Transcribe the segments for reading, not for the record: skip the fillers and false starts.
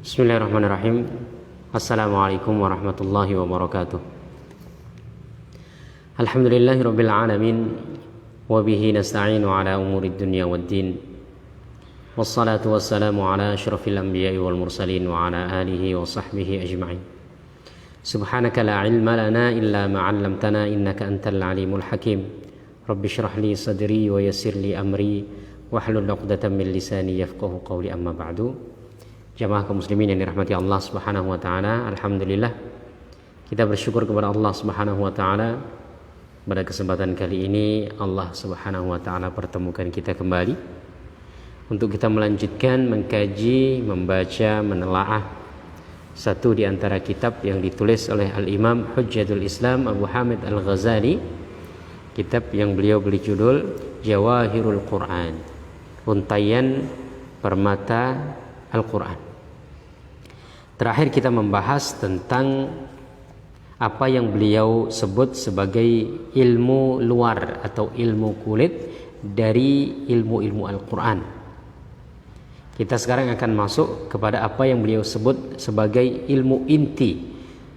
Bismillahirrahmanirrahim. Assalamualaikum warahmatullahi wabarakatuh. Alhamdulillahirabbil alamin wa bihi nasta'inu ala umurid dunya waddin. Wassalatu wassalamu ala asyrafil anbiya'i wal mursalin wa ala alihi wa sahbihi ajma'in. Subhanaka la ilma lana illa ma 'allamtana innaka antal alimul hakim. Rabbi shrah li sadri wa yassir li amri wahlul 'uqdatam min lisani yafqahu qawli, amma ba'du. Jamaah kaum muslimin yang dirahmati Allah Subhanahu wa taala, alhamdulillah kita bersyukur kepada Allah Subhanahu wa taala. Pada kesempatan kali ini Allah Subhanahu wa taala pertemukan kita kembali untuk kita melanjutkan mengkaji, membaca, menelaah satu di antara kitab yang ditulis oleh Al-Imam Hujjatul Islam Abu Hamid Al-Ghazali, kitab yang beliau beri judul Jawahirul Quran, Untaian Permata Al-Quran. Terakhir kita membahas tentang apa yang beliau sebut sebagai ilmu luar atau ilmu kulit dari ilmu-ilmu Al-Quran. Kita sekarang akan masuk kepada apa yang beliau sebut sebagai ilmu inti,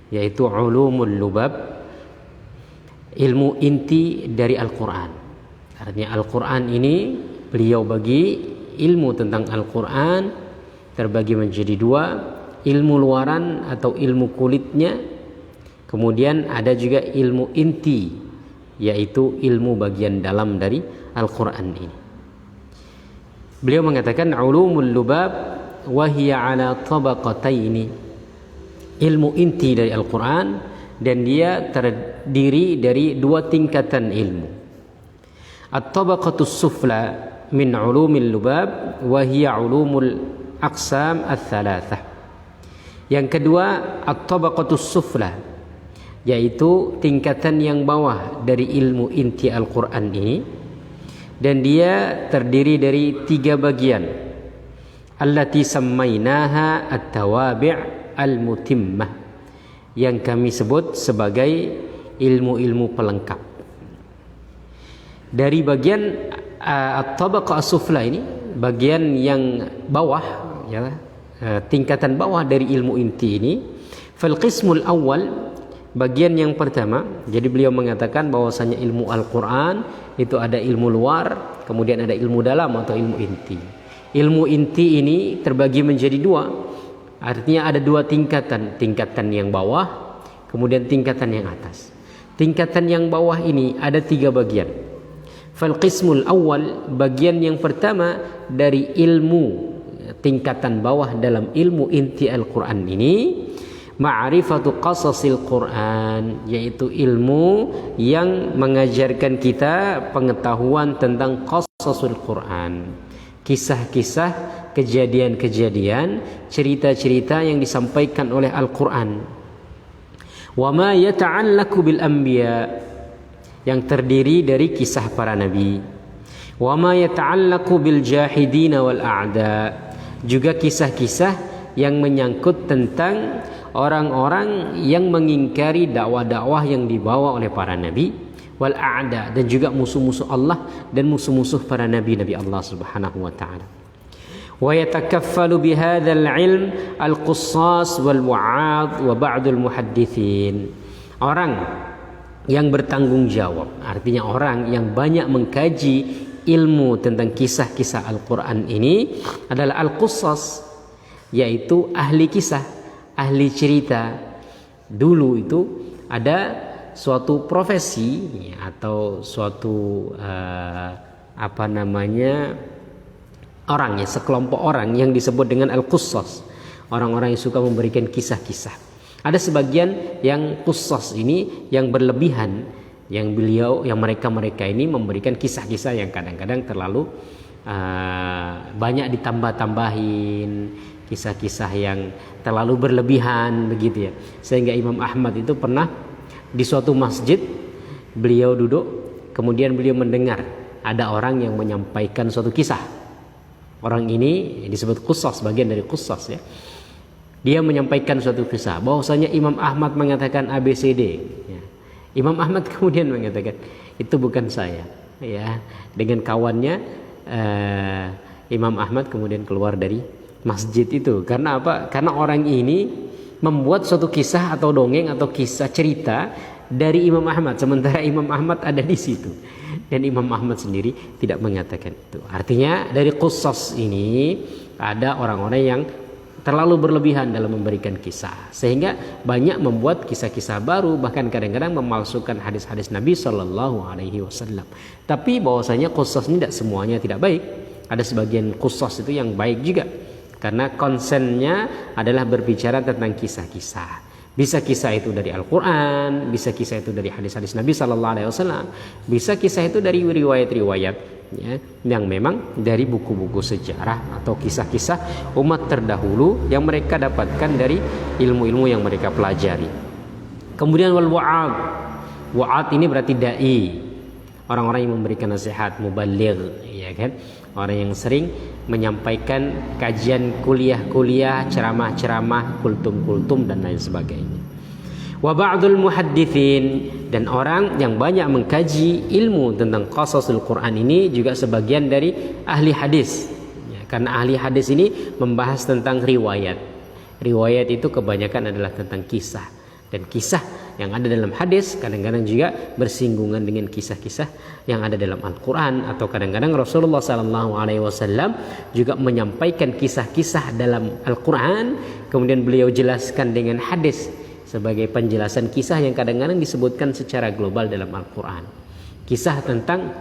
yaitu ulumul lubab, ilmu inti dari Al-Quran. Artinya Al-Quran ini beliau bagi ilmu tentang Al-Quran terbagi menjadi dua, ilmu luaran atau ilmu kulitnya, kemudian ada juga ilmu inti, yaitu ilmu bagian dalam dari Al-Quran ini. Beliau mengatakan ulumul lubab wahiya ala tabaqataini, ilmu inti dari Al-Quran, dan dia terdiri dari dua tingkatan ilmu. At-tabaqatus sufla min ulumil lubab wahiya ulumul aqsam ats-tsalatsah. Yang kedua, at-tabaqatus sufla, yaitu tingkatan yang bawah dari ilmu inti Al-Quran ini, dan dia terdiri dari tiga bagian. Allati sammainaha at-tawabi' al-mutimmah, yang kami sebut sebagai ilmu-ilmu pelengkap. Dari bagian at-tabaqah as-sufla ini, bagian yang bawah, ya, tingkatan bawah dari ilmu inti ini, fal qismul awal, bagian yang pertama. Jadi beliau mengatakan bahwasanya ilmu Al-Quran itu ada ilmu luar, kemudian ada ilmu dalam atau ilmu inti. Ilmu inti ini terbagi menjadi dua, artinya ada dua tingkatan, tingkatan yang bawah, kemudian tingkatan yang atas. Tingkatan yang bawah ini ada tiga bagian. Fal qismul awal, bagian yang pertama dari ilmu tingkatan bawah dalam ilmu inti Al-Quran ini, ma'rifatu qasasil Quran, yaitu ilmu yang mengajarkan kita pengetahuan tentang qasasul Quran, kisah-kisah, kejadian-kejadian, cerita-cerita yang disampaikan oleh Al-Quran. Wa ma yata'allaku bil anbiya, yang terdiri dari kisah para nabi. Wa ma yata'allaqu bil jahidin wal a'da, juga kisah-kisah yang menyangkut tentang orang-orang yang mengingkari dakwah-dakwah yang dibawa oleh para nabi, wal a'da, dan juga musuh-musuh Allah dan musuh-musuh para nabi-nabi Allah Subhanahu wa taala. Wa yatakaffalu bihadzal ilm al-qussas wal mu'adh wa ba'dul muhadditsin, orang yang bertanggung jawab, artinya orang yang banyak mengkaji ilmu tentang kisah-kisah Al-Quran ini adalah al-qussas, yaitu ahli kisah, ahli cerita. Dulu itu ada suatu profesi atau suatu orang, ya, sekelompok orang yang disebut dengan al-qussas, orang-orang yang suka memberikan kisah-kisah. Ada sebagian yang khusus ini yang berlebihan, yang mereka ini memberikan kisah-kisah yang kadang-kadang terlalu banyak ditambah-tambahin, kisah-kisah yang terlalu berlebihan begitu, ya. Sehingga Imam Ahmad itu pernah di suatu masjid, beliau duduk, kemudian beliau mendengar ada orang yang menyampaikan suatu kisah. Orang ini disebut khusus, bagian dari khusus, ya. Dia menyampaikan suatu kisah bahwasanya Imam Ahmad mengatakan ABCD, ya. Imam Ahmad kemudian mengatakan itu bukan saya, ya. Dengan kawannya Imam Ahmad kemudian keluar dari masjid itu. Karena apa? Karena orang ini membuat suatu kisah atau dongeng atau kisah cerita dari Imam Ahmad, sementara Imam Ahmad ada di situ dan Imam Ahmad sendiri tidak mengatakan itu. Artinya dari qusas ini ada orang-orang yang terlalu berlebihan dalam memberikan kisah, sehingga banyak membuat kisah-kisah baru, bahkan kadang-kadang memalsukan hadis-hadis Nabi Shallallahu Alaihi Wasallam. Tapi bahwasanya qusas ini tidak semuanya tidak baik. Ada sebagian qusas itu yang baik juga, karena konsennya adalah berbicara tentang kisah-kisah. Bisa kisah itu dari Al-Quran, bisa kisah itu dari hadis-hadis Nabi Sallallahu Alaihi Wasallam, bisa kisah itu dari riwayat-riwayat ya, yang memang dari buku-buku sejarah atau kisah-kisah umat terdahulu yang mereka dapatkan dari ilmu-ilmu yang mereka pelajari. Kemudian wal wa'ad, wa'ad ini berarti dai, orang-orang yang memberikan nasihat, mubaligh, ya kan, orang yang sering menyampaikan kajian kuliah-kuliah, ceramah-ceramah, kultum-kultum dan lain sebagainya. Wa ba'dul muhadditsin, dan orang yang banyak mengkaji ilmu tentang qasasul Quran ini juga sebagian dari ahli hadis. Ya, karena ahli hadis ini membahas tentang riwayat. Riwayat itu kebanyakan adalah tentang kisah, dan kisah yang ada dalam hadis kadang-kadang juga bersinggungan dengan kisah-kisah yang ada dalam Al-Quran, atau kadang-kadang Rasulullah SAW juga menyampaikan kisah-kisah dalam Al-Quran, kemudian beliau jelaskan dengan hadis sebagai penjelasan kisah yang kadang-kadang disebutkan secara global dalam Al-Quran. Kisah tentang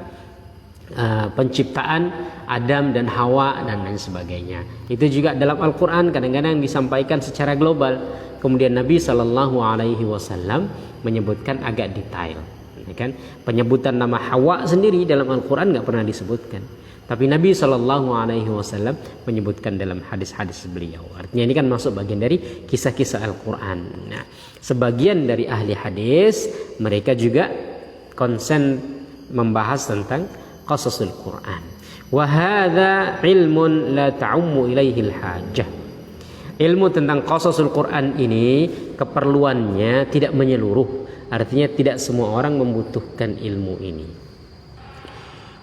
penciptaan Adam dan Hawa dan lain sebagainya, itu juga dalam Al-Quran kadang-kadang disampaikan secara global. Kemudian Nabi Shallallahu Alaihi Wasallam menyebutkan agak detail, ya kan? Penyebutan nama Hawa sendiri dalam Al-Quran nggak pernah disebutkan, tapi Nabi Shallallahu Alaihi Wasallam menyebutkan dalam hadis-hadis beliau. Artinya ini kan masuk bagian dari kisah-kisah Al-Quran. Nah, sebagian dari ahli hadis mereka juga konsen membahas tentang qasasul Quran. Wa hadza ilmun la ta'ummu ilaihi al-hajah. Ilmu tentang qasasul Quran ini keperluannya tidak menyeluruh, artinya tidak semua orang membutuhkan ilmu ini.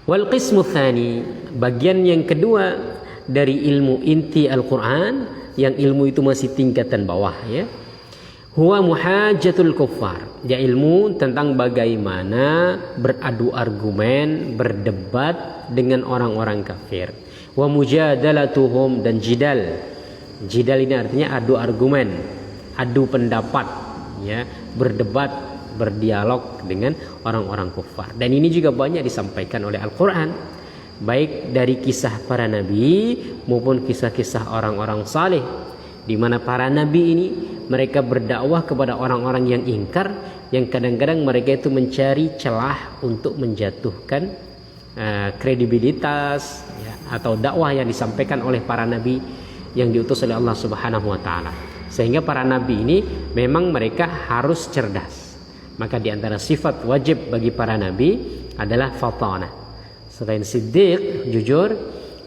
Wal qismu tsani, bagian yang kedua dari ilmu inti Al-Quran, yang ilmu itu masih tingkatan bawah ya. Huwa muhajatul kuffar, ya ilmu tentang bagaimana beradu argumen, berdebat dengan orang-orang kafir. Wa mujadalatuhum, dan jidal. Jidal ini artinya adu argumen, adu pendapat, ya, berdebat, berdialog dengan orang-orang kufar. Dan ini juga banyak disampaikan oleh Al-Quran, baik dari kisah para nabi maupun kisah-kisah orang-orang saleh, di mana para nabi ini mereka berdakwah kepada orang-orang yang ingkar, yang kadang-kadang mereka itu mencari celah untuk menjatuhkan kredibilitas ya, atau dakwah yang disampaikan oleh para nabi yang diutus oleh Allah Subhanahu wa taala. Sehingga para nabi ini memang mereka harus cerdas. Maka di antara sifat wajib bagi para nabi adalah fatanah. Selain siddiq, jujur,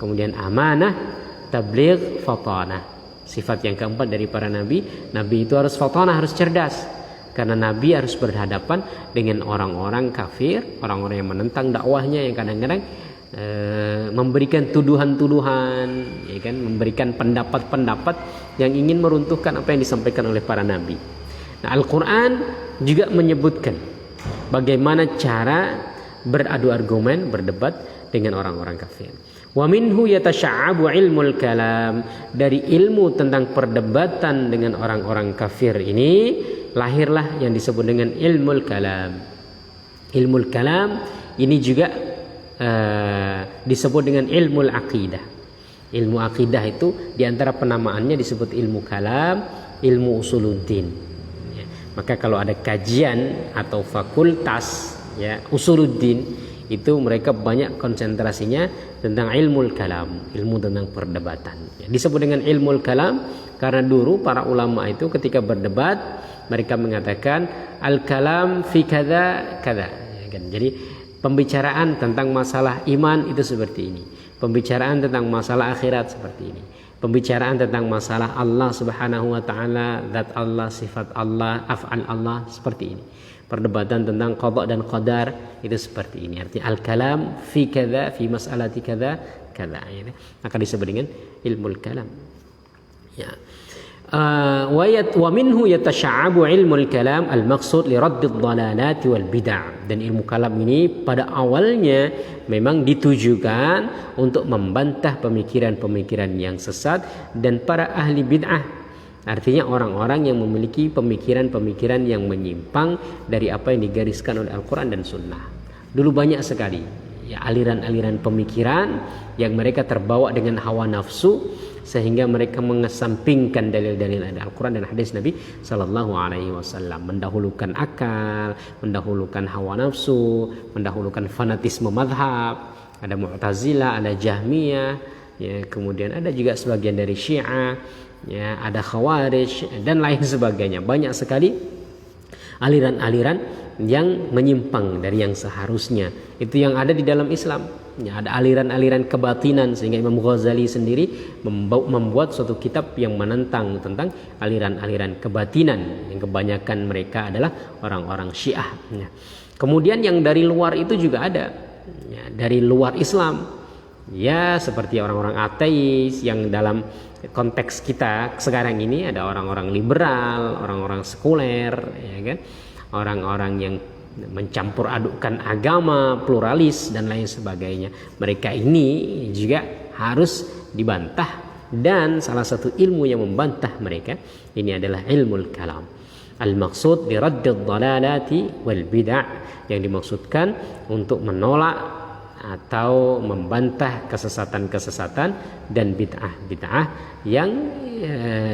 kemudian amanah, tabligh, fatanah. Sifat yang keempat dari para nabi, nabi itu harus fatanah, harus cerdas. Karena nabi harus berhadapan dengan orang-orang kafir, orang-orang yang menentang dakwahnya, yang kadang-kadang memberikan tuduhan-tuduhan, ya kan, memberikan pendapat-pendapat yang ingin meruntuhkan apa yang disampaikan oleh para nabi. Nah, Al-Quran juga menyebutkan bagaimana cara beradu argumen, berdebat dengan orang-orang kafir. Wa minhu yatasya'abu ilmul kalam, dari ilmu tentang perdebatan dengan orang-orang kafir ini lahirlah yang disebut dengan ilmul kalam. Ilmul kalam ini juga disebut dengan ilmu aqidah. Ilmu aqidah itu diantara penamaannya disebut ilmu kalam, ilmu usuluddin ya. Maka kalau ada kajian atau fakultas ya usuluddin, itu mereka banyak konsentrasinya tentang ilmu kalam, ilmu tentang perdebatan ya. Disebut dengan ilmu kalam karena dulu para ulama itu ketika berdebat mereka mengatakan al-kalam fi kadza kadza ya kan? Jadi pembicaraan tentang masalah iman itu seperti ini. Pembicaraan tentang masalah akhirat seperti ini. Pembicaraan tentang masalah Allah Subhanahu wa taala, zat Allah, sifat Allah, af'al Allah seperti ini. Perdebatan tentang qada dan qadar itu seperti ini. Artinya al-kalam fi kadza, fi mas'alati kadza, kadza ya. Maka disebut dengan ilmu kalam. Ya. Wa minhu yatasha'abu ilmul kalam al-maqsud li raddid dhalalat wal bid'ah. Dan ilmu kalam ini pada awalnya memang ditujukan untuk membantah pemikiran-pemikiran yang sesat dan para ahli bid'ah. Artinya orang-orang yang memiliki pemikiran-pemikiran yang menyimpang dari apa yang digariskan oleh Al-Quran dan Sunnah. Dulu banyak sekali ya aliran-aliran pemikiran yang mereka terbawa dengan hawa nafsu, sehingga mereka mengesampingkan dalil-dalil dari Al-Quran dan hadis Nabi Sallallahu Alaihi Wasallam, mendahulukan akal, mendahulukan hawa nafsu, mendahulukan fanatisme madhab. Ada Mu'tazilah, ada Jahmiyah, ya, kemudian ada juga sebagian dari Syiah, ya, ada Khawarij dan lain sebagainya. Banyak sekali aliran-aliran yang menyimpang dari yang seharusnya. Itu yang ada di dalam Islam. Ya, ada aliran-aliran kebatinan, sehingga Imam Ghazali sendiri membuat suatu kitab yang menentang tentang aliran-aliran kebatinan yang kebanyakan mereka adalah orang-orang Syiah. Ya. Kemudian yang dari luar itu juga ada, ya, dari luar Islam, ya, seperti orang-orang ateis yang dalam konteks kita sekarang ini ada orang-orang liberal, orang-orang sekuler, ya kan, orang-orang yang mencampur adukkan agama, pluralis dan lain sebagainya. Mereka ini juga harus dibantah, dan salah satu ilmu yang membantah mereka ini adalah ilmul kalam. Al-maqsud bi raddid dhalalati wal bid'ah, yang dimaksudkan untuk menolak atau membantah kesesatan-kesesatan dan bid'ah-bid'ah yang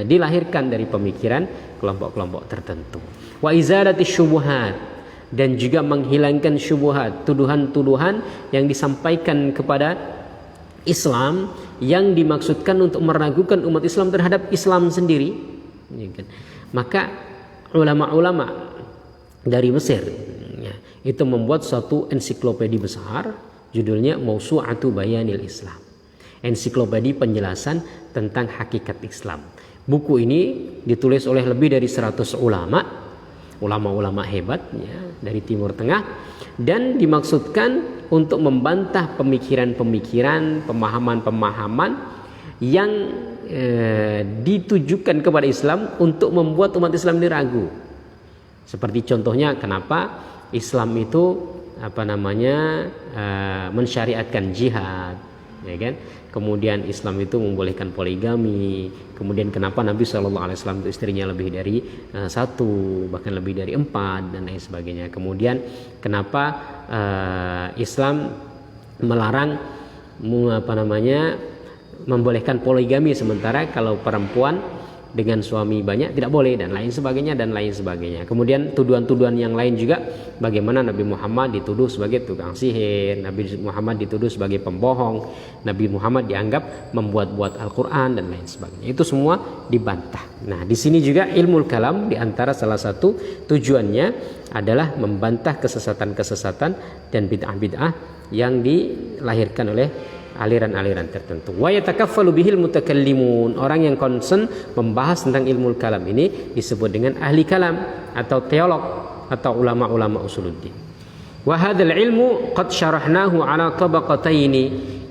dilahirkan dari pemikiran kelompok-kelompok tertentu. Wa izalati syubuhat, dan juga menghilangkan syubhat, tuduhan-tuduhan yang disampaikan kepada Islam yang dimaksudkan untuk meragukan umat Islam terhadap Islam sendiri. Maka ulama-ulama dari Mesir, ya, itu membuat suatu ensiklopedi besar, judulnya Mausu'atu Bayanil Islam, ensiklopedi penjelasan tentang hakikat Islam. Buku ini ditulis oleh lebih dari 100 ulama-ulama hebat, ya, dari Timur Tengah, dan dimaksudkan untuk membantah pemikiran-pemikiran, pemahaman-pemahaman yang ditujukan kepada Islam untuk membuat umat Islam diragu. Seperti contohnya kenapa Islam itu mensyariatkan jihad, ya kan? Kemudian Islam itu membolehkan poligami. Kemudian kenapa Nabi SAW itu istrinya lebih dari satu, bahkan lebih dari 4 dan lain sebagainya. Kemudian kenapa Islam melarang membolehkan poligami, sementara kalau perempuan dengan suami banyak tidak boleh, dan lain sebagainya dan lain sebagainya. Kemudian tuduhan-tuduhan yang lain juga, bagaimana Nabi Muhammad dituduh sebagai tukang sihir, Nabi Muhammad dituduh sebagai pembohong, Nabi Muhammad dianggap membuat-buat Al-Quran dan lain sebagainya. Itu semua dibantah. Nah, di sini juga ilmu kalam diantara salah satu tujuannya adalah membantah kesesatan-kesesatan dan bid'ah-bid'ah yang dilahirkan oleh aliran-aliran tertentu. Wa yatakaffalu bihil mutakallimun, orang yang concern membahas tentang ilmu kalam ini disebut dengan ahli kalam atau teolog atau ulama-ulama usuluddin. Wa hadzal ilmu qad syarahnahu ala tabaqataini,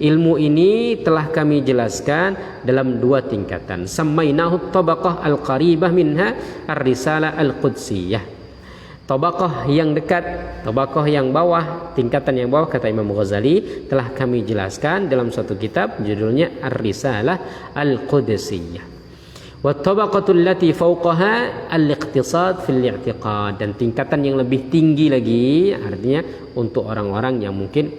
ilmu ini telah kami jelaskan dalam 2 tingkatan. Samainahu tabaqah al-qaribah minha ar-risalah al-qudsiyah, tabaqah yang dekat, tabaqah yang bawah, tingkatan yang bawah, kata Imam Ghazali, telah kami jelaskan dalam suatu kitab judulnya Ar-Risalah Al-Qudsiyah. Wa tabaqatul lati fawqaha al-iqtisad fil i'tiqad, dan tingkatan yang lebih tinggi lagi, artinya untuk orang-orang yang mungkin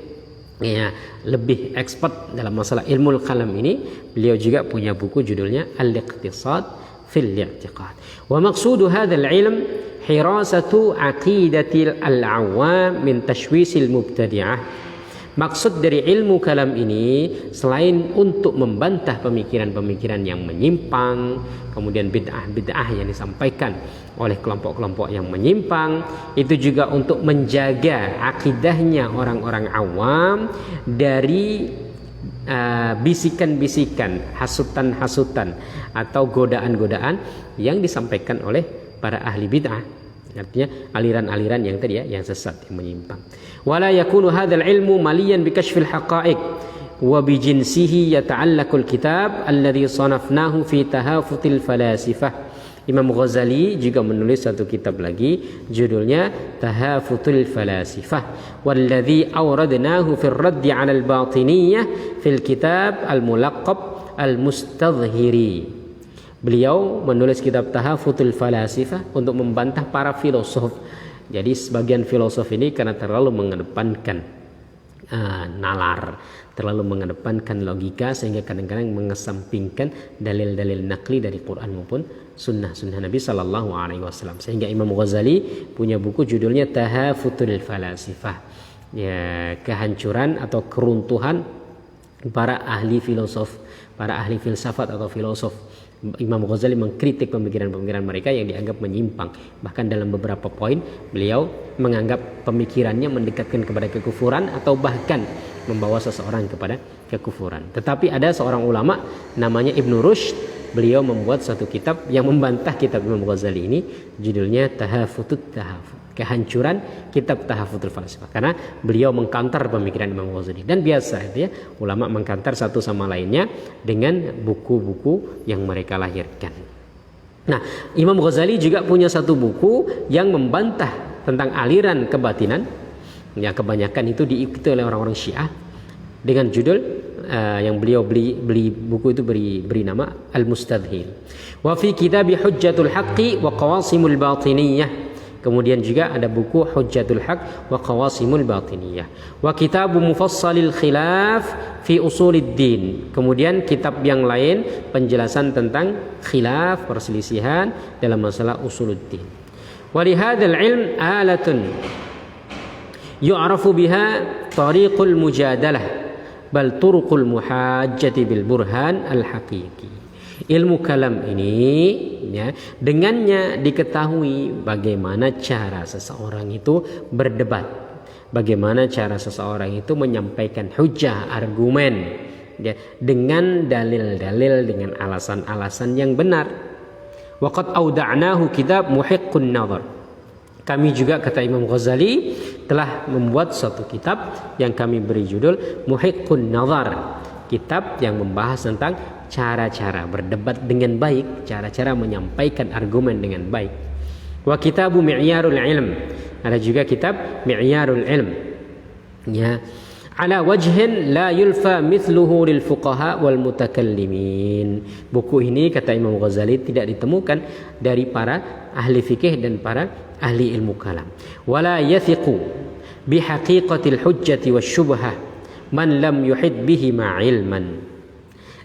ya lebih expert dalam masalah ilmu kalam ini, beliau juga punya buku judulnya Al-Iqtisad fil i'tiqad. Wa maqsudu hadzal ilm hirasatu aqidatil al-awam min tashwisil mubtadi'ah. Maksud dari ilmu kalam ini selain untuk membantah pemikiran-pemikiran yang menyimpang, kemudian bid'ah-bid'ah yang disampaikan oleh kelompok-kelompok yang menyimpang, itu juga untuk menjaga akidahnya orang-orang awam dari bisikan-bisikan, hasutan-hasutan atau godaan-godaan yang disampaikan oleh para ahli bid'ah. Artinya aliran-aliran yang tadi ya, yang sesat, yang menyimpang. Wala yakunu hadzal ilmu maliyan bi kashfil haqa'iq. wa bi jinsihi yata'allaqul kitab alladhi sanafnahu fi tahafutil falasifah. Imam Ghazali juga menulis satu kitab lagi judulnya Tahafutul Falasifah walladzi awradnahu fil raddi 'ala al-batiniyah fil kitab al-mulaqqab al-mustadhhiri. Beliau menulis kitab Tahafutul Falasifah untuk membantah para filosof. Jadi sebagian filosof ini karena terlalu mengedepankan nalar, terlalu mengedepankan logika sehingga kadang-kadang mengesampingkan dalil-dalil nakli dari Quran maupun sunnah Nabi Sallallahu Alaihi Wasallam. Sehingga Imam Ghazali punya buku judulnya Tahafutul Falasifah, ya, kehancuran atau keruntuhan para ahli filosof, para ahli filsafat atau filosof. Imam Ghazali mengkritik pemikiran-pemikiran mereka yang dianggap menyimpang. Bahkan dalam beberapa poin beliau menganggap pemikirannya mendekatkan kepada kekufuran atau bahkan membawa seseorang kepada kekufuran. Tetapi ada seorang ulama namanya Ibnu Rushd, beliau membuat satu kitab yang membantah kitab Imam Ghazali ini, judulnya Tahafutut Tahafut, kehancuran kitab Tahafutul Falasifah, karena beliau mengkantar pemikiran Imam Ghazali. Dan biasa itu ya, ulama mengkantar satu sama lainnya dengan buku-buku yang mereka lahirkan. Nah, Imam Ghazali juga punya satu buku yang membantah tentang aliran kebatinan. Ya, kebanyakan itu diikuti oleh orang-orang Syiah dengan judul yang beliau beli buku itu beri nama Al-Mustadhhir. Wa fi kitabi Hujjatul Haqqi wa Qawasimul Batiniyah. Kemudian juga ada buku Hujjatul Haqq wa Qawasimul Batiniyah. Wa kitabu Mufassalil Khilaf fi Usuluddin. Kemudian kitab yang lain penjelasan tentang khilaf, perselisihan dalam masalah usuluddin. Wa li hadzal ilm alatun yu'rafu biha tariqul mujadalah bal turuqul muhajjati bil burhan al haqiqi. Ilmu kalam ini ya, dengannya diketahui bagaimana cara seseorang itu berdebat, bagaimana cara seseorang itu menyampaikan hujah, argumen ya, dengan dalil-dalil, dengan alasan-alasan yang benar. Waqad auda'nahu kitab Muhiqqun Nadhar. Kami juga, kata Imam Ghazali, telah membuat suatu kitab yang kami beri judul Muhiqqun Nadhar, kitab yang membahas tentang cara-cara berdebat dengan baik, cara-cara menyampaikan argumen dengan baik. Wa kitabu Mi'yarul Ilm, ada juga kitab Mi'yarul Ilm ya, ala wajhin la yulfa mithluhu lil fuqaha wal mutakallimin. Buku ini, kata Imam Ghazali, tidak ditemukan dari para ahli fikih dan para ahli ilmu kalam. Wala yathiqu bihaqiqatil hujjati wasyubhah man lam yuhid bihi ma ilman.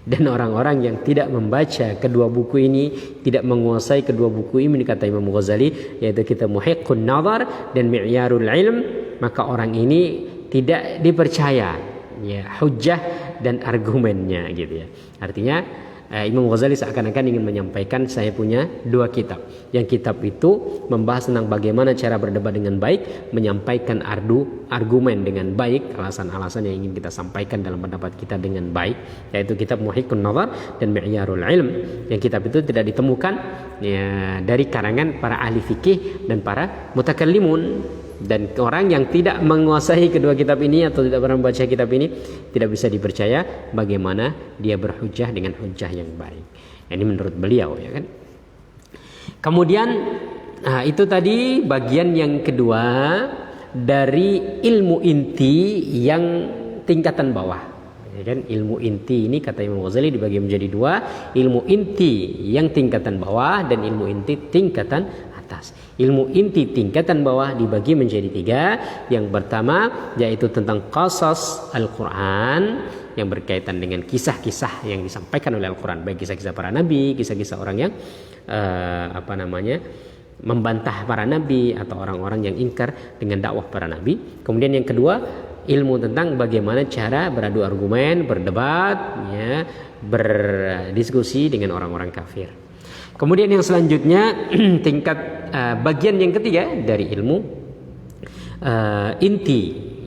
Dan orang-orang yang tidak membaca kedua buku ini, tidak menguasai kedua buku ini, kata Imam Ghazali, yaitu kitab Muhiqqun Nadhar dan Mi'yarul Ilm, maka orang ini tidak dipercaya ya hujjah dan argumennya gitu ya. Artinya Imam Ghazali seakan-akan ingin menyampaikan, saya punya dua kitab. Yang kitab itu membahas tentang bagaimana cara berdebat dengan baik, menyampaikan argumen dengan baik, alasan-alasan yang ingin kita sampaikan dalam pendapat kita dengan baik, yaitu kitab Muhiqqun Nadhar dan Mi'yarul Ilm. Yang kitab itu tidak ditemukan ya, dari karangan para ahli fikih dan para mutakallimun. Dan orang yang tidak menguasai kedua kitab ini atau tidak pernah membaca kitab ini tidak bisa dipercaya bagaimana dia berhujjah dengan hujjah yang baik. Ini menurut beliau ya kan. Kemudian itu tadi bagian yang kedua dari ilmu inti yang tingkatan bawah. Ya kan? Ilmu inti ini, kata Imam Ghazali, dibagi menjadi dua: ilmu inti yang tingkatan bawah dan ilmu inti tingkatan atas. Ilmu inti tingkatan bawah dibagi menjadi tiga. Yang pertama yaitu tentang qasas Al-Quran, yang berkaitan dengan kisah-kisah yang disampaikan oleh Al-Quran, baik kisah-kisah para nabi, kisah-kisah orang yang membantah para nabi atau orang-orang yang ingkar dengan dakwah para nabi. Kemudian yang kedua, ilmu tentang bagaimana cara beradu argumen, berdebat ya, berdiskusi dengan orang-orang kafir. Kemudian yang selanjutnya tingkat bagian yang ketiga dari ilmu inti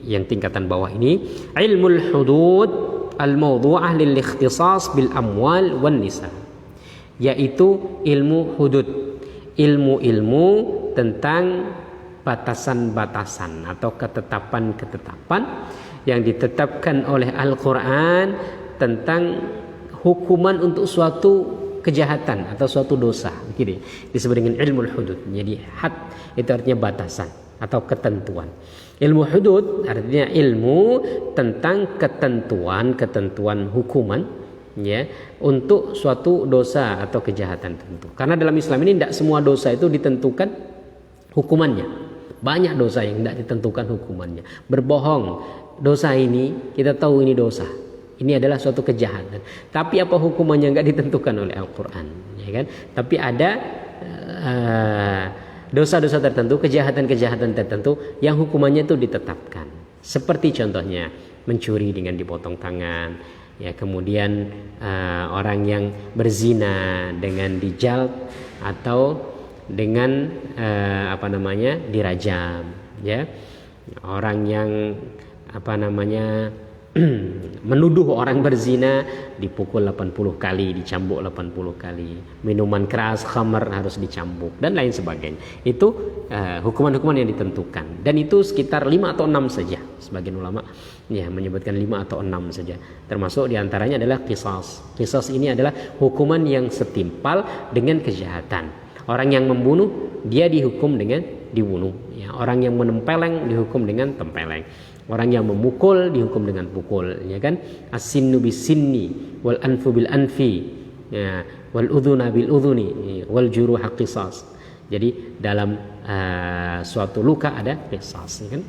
yang tingkatan bawah ini, ilmul hudud al-mawdu'ah lil ikhtisas bil amwal wan nisa, yaitu ilmu hudud, ilmu-ilmu tentang batasan-batasan atau ketetapan-ketetapan yang ditetapkan oleh Al-Quran tentang hukuman untuk suatu kejahatan atau suatu dosa, gitu. Disebut dengan ilmu hudud. Jadi had itu artinya batasan atau ketentuan. Ilmu hudud artinya ilmu tentang ketentuan hukuman, ya, untuk suatu dosa atau kejahatan tertentu. Karena dalam Islam ini tidak semua dosa itu ditentukan hukumannya. Banyak dosa yang tidak ditentukan hukumannya. Berbohong, dosa ini kita tahu ini dosa. Ini adalah suatu kejahatan. Tapi apa hukumannya nggak ditentukan oleh Al-Quran, ya kan? Tapi ada dosa-dosa tertentu, kejahatan-kejahatan tertentu yang hukumannya itu ditetapkan. Seperti contohnya mencuri dengan dipotong tangan, ya, kemudian orang yang berzina dengan dijald atau dengan dirajam, ya. Orang yang menuduh orang berzina dipukul 80 kali, dicambuk 80 kali. Minuman keras, khamar harus dicambuk dan lain sebagainya. Itu hukuman-hukuman yang ditentukan. Dan itu sekitar 5 atau 6 saja. Sebagian ulama ya menyebutkan 5 atau 6 saja. Termasuk diantaranya adalah qisas. Qisas ini adalah hukuman yang setimpal dengan kejahatan. Orang yang membunuh dia dihukum dengan dibunuh. Ya, orang yang menempeleng dihukum dengan tempeleng. Orang yang memukul dihukum dengan pukul, ya kan? As-sinnu bis-sinni wal anfu bil anfi, ya, wal udhuna bil udhuni, wal juruha qisas. Jadi dalam suatu luka ada qisas, ya kan?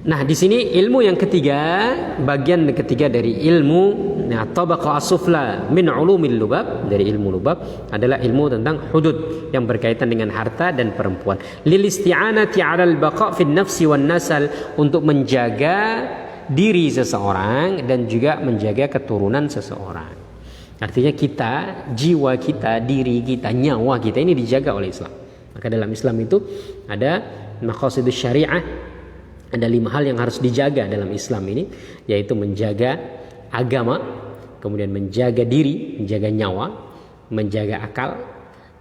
Nah, di sini ilmu yang ketiga, bagian ketiga dari ilmu tabaqah as-sufla min ulumil lubab, dari ilmu lubab adalah ilmu tentang hudud yang berkaitan dengan harta dan perempuan. Lil isti'anati 'alal baqa' fi nafsi wan nasal, untuk menjaga diri seseorang dan juga menjaga keturunan seseorang. Artinya kita, jiwa kita, diri kita, nyawa kita ini dijaga oleh Islam. Maka dalam Islam itu ada maqasidus syariah. Ada 5 hal yang harus dijaga dalam Islam ini, yaitu menjaga agama, kemudian menjaga diri, menjaga nyawa, menjaga akal,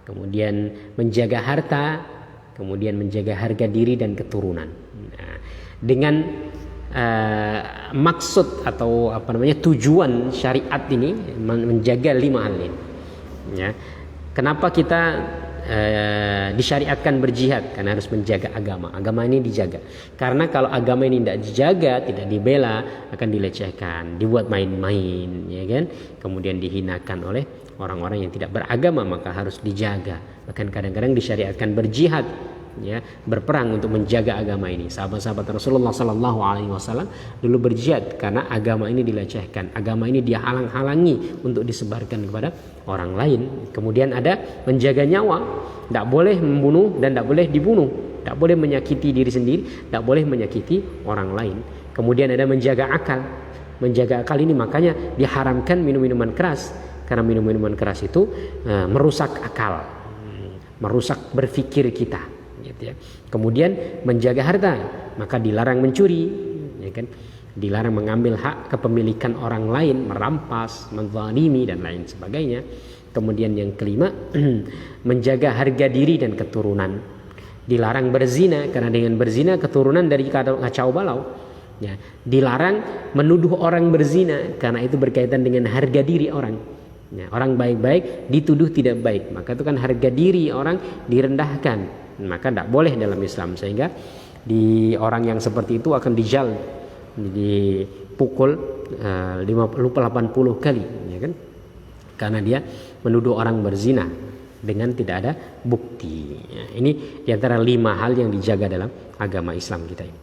kemudian menjaga harta, kemudian menjaga harga diri dan keturunan. Nah, dengan maksud atau tujuan syariat ini menjaga 5 hal ini. Ya. Kenapa kita disyariatkan berjihad? Karena harus menjaga agama. Agama ini dijaga. Karena kalau agama ini tidak dijaga, tidak dibela, akan dilecehkan, dibuat main-main, ya kan? Kemudian dihinakan oleh orang-orang yang tidak beragama, maka harus dijaga. Bahkan kadang-kadang disyariatkan berjihad, ya, berperang untuk menjaga agama ini. Sahabat-sahabat Rasulullah SAW dulu berjihad karena agama ini dilecehkan, agama ini dia halang-halangi untuk disebarkan kepada orang lain. Kemudian ada menjaga nyawa, tidak boleh membunuh dan tidak boleh dibunuh, tidak boleh menyakiti diri sendiri, tidak boleh menyakiti orang lain. Kemudian ada menjaga akal. Menjaga akal ini makanya diharamkan minum-minuman keras, karena minum-minuman keras itu merusak akal, merusak berpikir kita. Ya. Kemudian menjaga harta, maka dilarang mencuri, ya kan? Dilarang mengambil hak kepemilikan orang lain, merampas, menzalimi dan lain sebagainya. Kemudian yang kelima, menjaga harga diri dan keturunan. Dilarang berzina, karena dengan berzina keturunan dari kacau balau. Ya. Dilarang menuduh orang berzina, karena itu berkaitan dengan harga diri orang. Ya. Orang baik-baik dituduh tidak baik, maka itu kan harga diri orang direndahkan. Maka tidak boleh dalam Islam, sehingga di orang yang seperti itu akan dijal, dipukul 80 kali, ya kan? Karena dia menuduh orang berzina dengan tidak ada bukti. Ya, ini diantara 5 hal yang dijaga dalam agama Islam kita ini.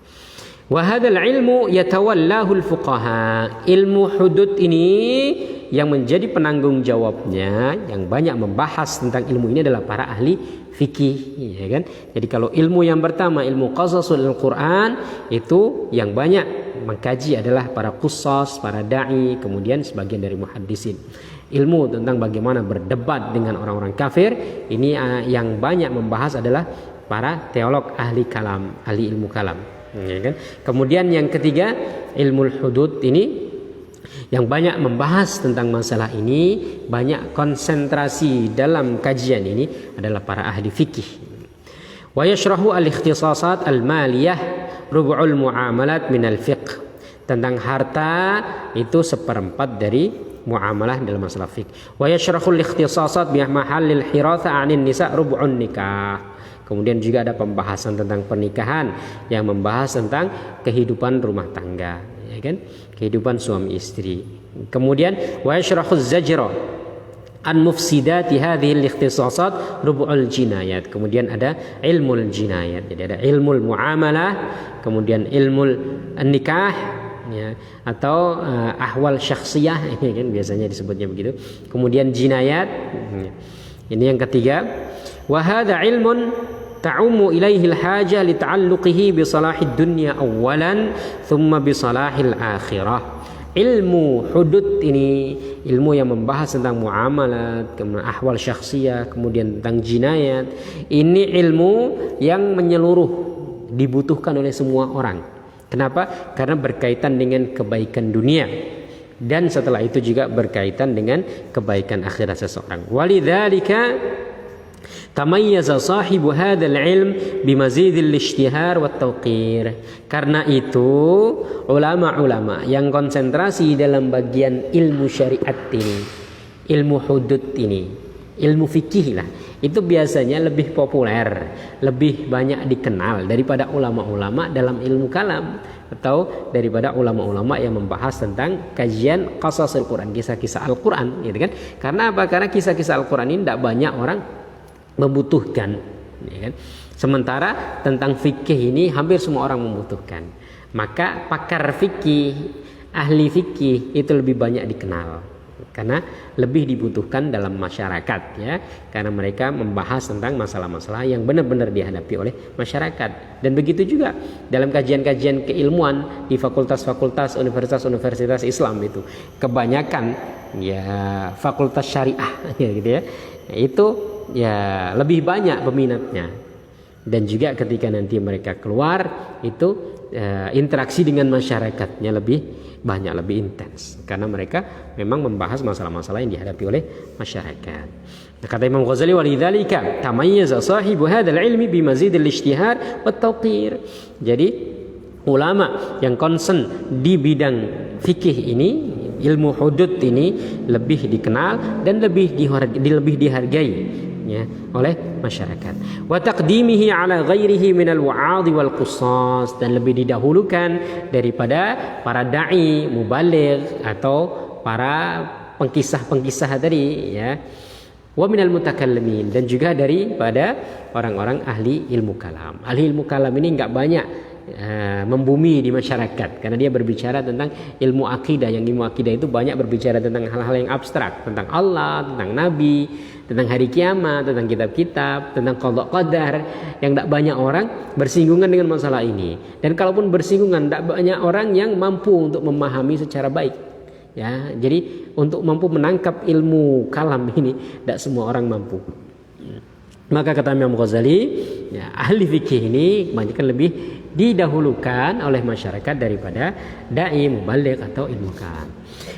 Wa hadzal ilmu yatawallahu al-fuqaha. Ilmu hudud ini yang menjadi penanggung jawabnya, yang banyak membahas tentang ilmu ini adalah para ahli fikih, ya kan? Jadi kalau ilmu yang pertama, ilmu qasasul Al-Qur'an, itu yang banyak mengkaji adalah para qusas, para dai, kemudian sebagian dari muhaddisin. Ilmu tentang bagaimana berdebat dengan orang-orang kafir, ini yang banyak membahas adalah para teolog ahli kalam, ahli ilmu kalam, ya kan? Kemudian yang ketiga, ilmu hudud ini yang banyak membahas tentang masalah ini, banyak konsentrasi dalam kajian ini adalah para ahli fikih. Wa yashrahu al-ikhtisasat al-maliyah rubu'ul muamalat minal fiqh. Tentang harta itu seperempat dari muamalah dalam masalah fiqh. Wa yashrahul ikhtisasat bi mahallil hiratha 'anil nisa rubu'un nikah. Kemudian juga ada pembahasan tentang pernikahan yang membahas tentang kehidupan rumah tangga, ya kan? Kehidupan suami istri. Kemudian wa yashrahuz zajra an mufsidati hadhihi al-ikhtisasat rubu'ul jinayat. Kemudian ada ilmul jinayat. Jadi ada ilmul muamalah, kemudian ilmul nikah, ya, atau ahwal syakhsiyah, ini kan biasanya disebutnya begitu. Kemudian jinayat. Ini yang ketiga. Wa hadha ilmun ta'ummu ilaihi al-haja li ta'alluqihi bi salahid dunya awalan thumma bi salahil akhirah. Ilmu hudud ini ilmu yang membahas tentang muamalat, kemudian ahwal syakhsiyah, kemudian tentang jinayat. Ini ilmu yang menyeluruh, dibutuhkan oleh semua orang. Kenapa? Karena berkaitan dengan kebaikan dunia dan setelah itu juga berkaitan dengan kebaikan akhirat seseorang. Walidzalika tamayyaza sahibu hadzal ilm bimazidil ishtihar wat tawqir. Karena itu ulama-ulama yang konsentrasi dalam bagian ilmu syariat ini, ilmu hudud ini, ilmu fikih lah, itu biasanya lebih populer, lebih banyak dikenal daripada ulama-ulama dalam ilmu kalam atau daripada ulama-ulama yang membahas tentang kajian qasasul Quran, kisah-kisah Al-Quran, gitu kan? Karena apa? Karena kisah-kisah Al-Quran ini tidak banyak orang membutuhkan, ya kan? Sementara tentang fikih ini hampir semua orang membutuhkan. Maka pakar fikih, ahli fikih itu lebih banyak dikenal karena lebih dibutuhkan dalam masyarakat, ya, karena mereka membahas tentang masalah-masalah yang benar-benar dihadapi oleh masyarakat. Dan begitu juga dalam kajian-kajian keilmuan di fakultas-fakultas universitas-universitas Islam itu kebanyakan ya fakultas syariah ya gitu ya. Itu ya lebih banyak peminatnya. Dan juga ketika nanti mereka keluar itu interaksi dengan masyarakatnya lebih banyak, lebih intens karena mereka memang membahas masalah-masalah yang dihadapi oleh masyarakat. Nah, kata Imam Ghazali, walidzalika tamayyaza sahibu hadzal ilmi bimazidil ishtihar wat tawqir. Jadi ulama yang concern di bidang fikih ini, ilmu hudud ini lebih dikenal dan lebih dihargai, ya, oleh masyarakat. Wa taqdimihi ala ghairihi minal wa'adhi wal qusas, dan lebih didahulukan daripada para dai, mubaligh atau para pengkisah-pengkisah tadi, ya. Wa minal mutakallimin, dan juga daripada orang-orang ahli ilmu kalam. Ahli ilmu kalam ini enggak banyak membumi di masyarakat karena dia berbicara tentang ilmu akidah. Yang ilmu akidah itu banyak berbicara tentang hal-hal yang abstrak, tentang Allah, tentang Nabi, tentang hari kiamat, tentang kitab-kitab, tentang qada qadar, yang tidak banyak orang bersinggungan dengan masalah ini. Dan kalaupun bersinggungan, tidak banyak orang yang mampu untuk memahami secara baik, ya. Jadi untuk mampu menangkap ilmu kalam ini tidak semua orang mampu. Maka kata Imam Ghazali, ya, ahli fikih ini kebanyakan lebih didahulukan oleh masyarakat daripada dai, mubaligh atau ilmu kalam.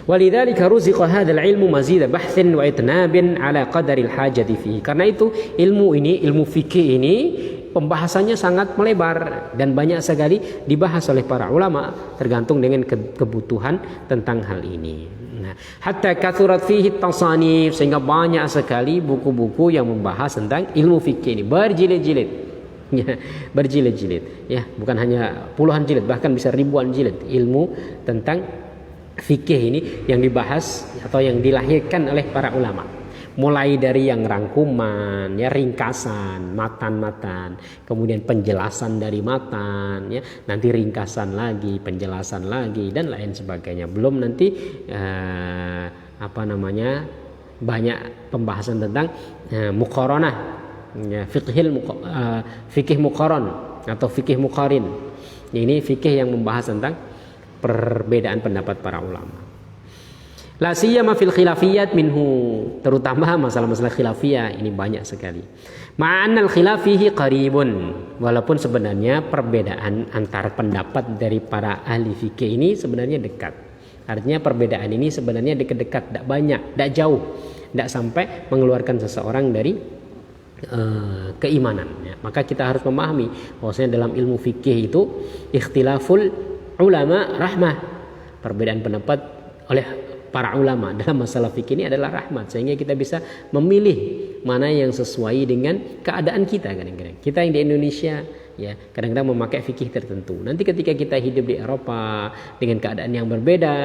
Walidzalika ruziqa hadzal ilmu mazida bahthin wa itnabin ala qadaril hajati fihi. Karena itu ilmu ini, ilmu fikih ini pembahasannya sangat melebar dan banyak sekali dibahas oleh para ulama tergantung dengan kebutuhan tentang hal ini. Nah, hatta kathurat fihi tasanif, sehingga banyak sekali buku-buku yang membahas tentang ilmu fikih ini berjilid-jilid. Ya, berjilid-jilid, ya, bukan hanya puluhan jilid, bahkan bisa ribuan jilid ilmu tentang fikih ini yang dibahas atau yang dilahirkan oleh para ulama. Mulai dari yang rangkuman, ya, ringkasan, matan-matan, kemudian penjelasan dari matan, ya, nanti ringkasan lagi, penjelasan lagi, dan lain sebagainya. Belum nanti banyak pembahasan tentang muqaranah, ya, fikih muqaran atau fikih muqarin. Ini fikih yang membahas tentang perbedaan pendapat para ulama. La siyama fil khilafiyat minhu, terutama masalah-masalah khilafiyah ini banyak sekali. Ma'anal khilafihi qaribun, walaupun sebenarnya perbedaan antara pendapat dari para ahli fikih ini sebenarnya dekat. Artinya perbedaan ini sebenarnya dekat-dekat, tidak banyak, tidak jauh, tidak sampai mengeluarkan seseorang dari keimanan ya. Maka kita harus memahami bahwasanya dalam ilmu fikih itu ikhtilaful ulama rahmah, perbedaan pendapat oleh para ulama dalam masalah fikih ini adalah rahmat, sehingga kita bisa memilih mana yang sesuai dengan keadaan kita. Kadang-kadang kita yang di Indonesia ya kadang-kadang memakai fikih tertentu, nanti ketika kita hidup di Eropa dengan keadaan yang berbeda,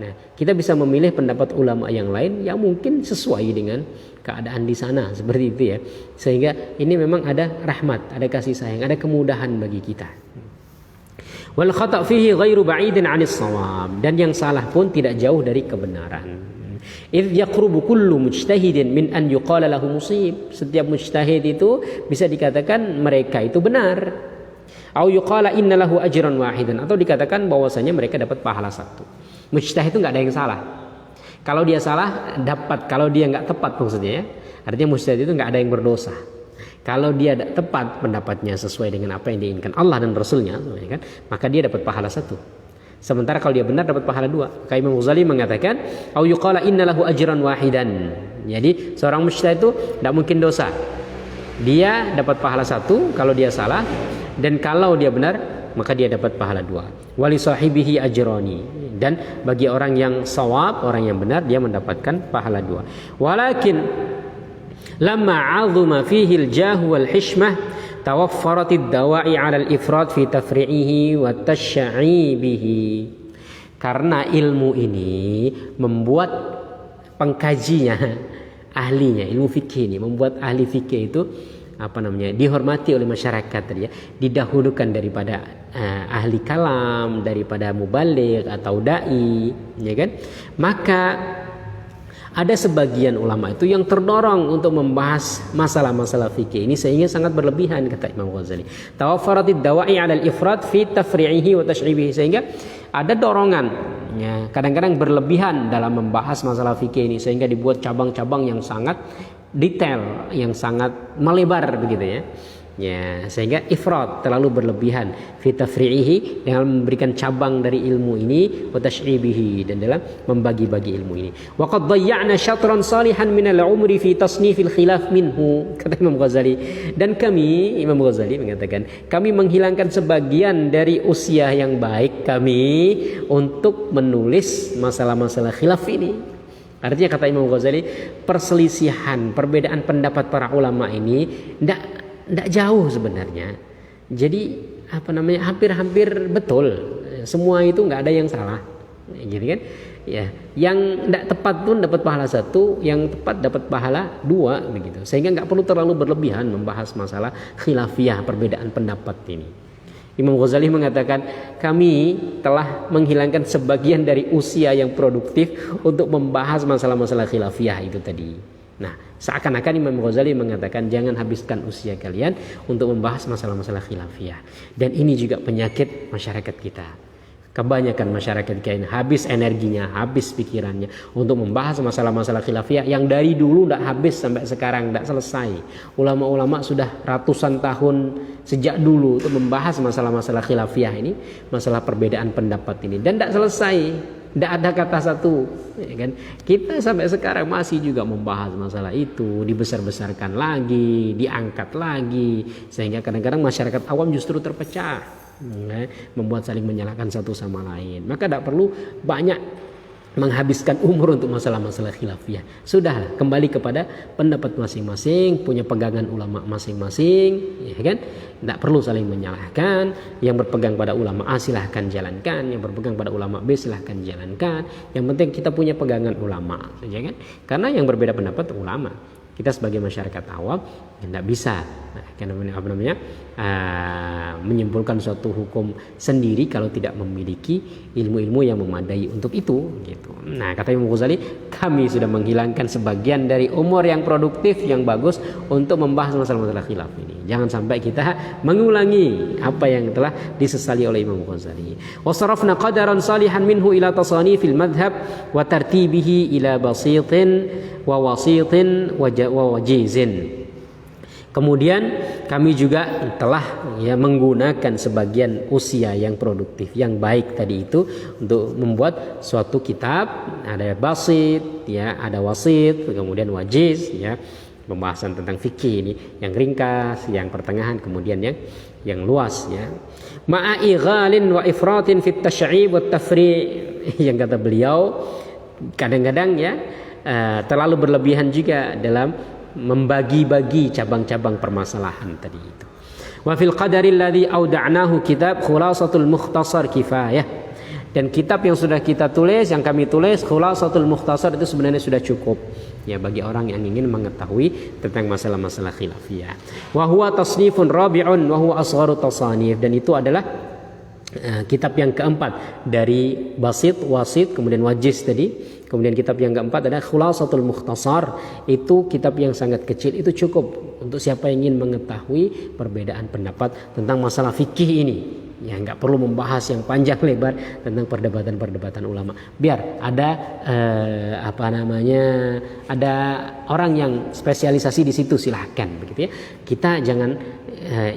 nah kita bisa memilih pendapat ulama yang lain yang mungkin sesuai dengan keadaan di sana, seperti itu ya. Sehingga ini memang ada rahmat, ada kasih sayang, ada kemudahan bagi kita. Wal khata' fihi ghairu ba'idin 'anis shawab, dan yang salah pun tidak jauh dari kebenaran. Idh yaqrubu kullu mujtahidin min an yuqala lahu musib. Setiap mujtahid itu bisa dikatakan mereka itu benar. Au yuqala inna lahu ajran wahidan, atau dikatakan bahwasanya mereka dapat pahala satu. Mujtahid itu enggak ada yang salah. Kalau dia salah dapat, kalau dia enggak tepat maksudnya ya. Artinya mujtahid itu enggak ada yang berdosa. Kalau dia tepat pendapatnya sesuai dengan apa yang diinginkan Allah dan Rasulnya, kan, maka dia dapat pahala satu. Sementara kalau dia benar dapat pahala dua. Kayak Imam Ghazali mengatakan, "Au yuqala inna lahu ajran wahidan." Jadi seorang mujtahid itu tidak mungkin dosa. Dia dapat pahala satu kalau dia salah, dan kalau dia benar maka dia dapat pahala dua. Wali sahibihi ajrani, dan bagi orang yang shawab, orang yang benar, dia mendapatkan pahala dua. Walakin lamma 'azuma fihi al-jah wal hishmah tawaffaratid dawa'i 'ala al-ifrat fi tafri'ihi wa tash'ibihi. Karena ilmu ini membuat pengkajinya, ahlinya, ilmu fikih ini membuat ahli fikih itu dihormati oleh masyarakat tadi ya, didahulukan daripada ahli kalam, daripada mubaligh atau dai, ya kan? Maka ada sebagian ulama itu yang terdorong untuk membahas masalah-masalah fikih ini sehingga sangat berlebihan, kata Imam Ghazali. Tawaffaratid dawa'i 'ala al-ifrat fi tafri'ihi wa tash'ibihi, sehingga ada dorongan ya, kadang-kadang berlebihan dalam membahas masalah fikih ini sehingga dibuat cabang-cabang yang sangat detail, yang sangat melebar begitu ya. Ya, sehingga ifrat terlalu berlebihan fi tafri'ihi, dengan memberikan cabang dari ilmu ini, wa tash'ibihi, dan dalam membagi-bagi ilmu ini. Wa qad dhayya'na syatran salihan min al-umri fi tasnifil khilaf minhu, kata Imam Ghazali. Dan kami, Imam Ghazali mengatakan, kami menghilangkan sebagian dari usia yang baik kami untuk menulis masalah-masalah khilaf ini. Artinya kata Imam Ghazali, perselisihan, perbedaan pendapat para ulama ini tidak jauh sebenarnya. Jadi hampir-hampir betul. Semua itu nggak ada yang salah, gitu kan? Ya, yang tidak tepat pun dapat pahala satu, yang tepat dapat pahala dua, begitu. Sehingga nggak perlu terlalu berlebihan membahas masalah khilafiyah, perbedaan pendapat ini. Imam Ghazali mengatakan, kami telah menghilangkan sebagian dari usia yang produktif untuk membahas masalah-masalah khilafiyah itu tadi. Nah, seakan-akan Imam Ghazali mengatakan jangan habiskan usia kalian untuk membahas masalah-masalah khilafiyah. Dan ini juga penyakit masyarakat kita. Kebanyakan masyarakat kita ini habis energinya, habis pikirannya untuk membahas masalah-masalah khilafiyah yang dari dulu tidak habis sampai sekarang tidak selesai. Ulama-ulama sudah ratusan tahun sejak dulu untuk membahas masalah-masalah khilafiyah ini, masalah perbedaan pendapat ini, dan tidak selesai. Tidak ada kata satu, ya kan? Kita sampai sekarang masih juga membahas masalah itu, dibesar-besarkan lagi, diangkat lagi, sehingga kadang-kadang masyarakat awam justru terpecah, ya, membuat saling menyalahkan satu sama lain. Maka tidak perlu banyak menghabiskan umur untuk masalah-masalah khilafiyah. Sudah, kembali kepada pendapat masing-masing, punya pegangan ulama masing-masing, ya kan? Tidak perlu saling menyalahkan. Yang berpegang pada ulama A silahkan jalankan, yang berpegang pada ulama B silahkan jalankan. Yang penting kita punya pegangan ulama, ya kan? Karena yang berbeda pendapat ulama. Kita sebagai masyarakat awam tidak bisa menyimpulkan suatu hukum sendiri kalau tidak memiliki ilmu-ilmu yang memadai untuk itu, gitu. Nah, kata Imam Ghazali, kami sudah menghilangkan sebagian dari umur yang produktif yang bagus untuk membahas masalah-masalah khilaf ini. Jangan sampai kita mengulangi apa yang telah disesali oleh Imam Ghazali. Wa sarafna qadaran salihan minhu ila tasanifil madhab wa tartibihi ila basitin wa wasitin wa wajizin. Kemudian kami juga telah menggunakan sebagian usia yang produktif, yang baik tadi itu untuk membuat suatu kitab. Ada basit, ada wasit, kemudian wajiz, pembahasan tentang fikih ini, yang ringkas, yang pertengahan, kemudian yang luas ya. Ma'a ighalin wa ifratin fit tasy'ib wa tafri', yang kata beliau kadang-kadang ya terlalu berlebihan juga dalam membagi-bagi cabang-cabang permasalahan tadi itu. Wa fil qadari alladhi auda'nahu kitab khulasatul mukhtasar kifayah. Dan kitab yang sudah kita tulis, yang kami tulis, khulasatul mukhtasar, itu sebenarnya sudah cukup ya bagi orang yang ingin mengetahui tentang masalah-masalah khilafiyah. Wa huwa tasnifun rabi'un wa huwa asgharu tasanif, dan itu adalah kitab yang keempat dari basit, wasit, kemudian wajiz tadi. Kemudian kitab yang keempat adalah khulasatul mukhtasar, itu kitab yang sangat kecil, itu cukup untuk siapa yang ingin mengetahui perbedaan pendapat tentang masalah fikih ini. Ya, nggak perlu membahas yang panjang lebar tentang perdebatan-perdebatan ulama. Biar ada ada orang yang spesialisasi di situ, silahkan begitu ya. Kita jangan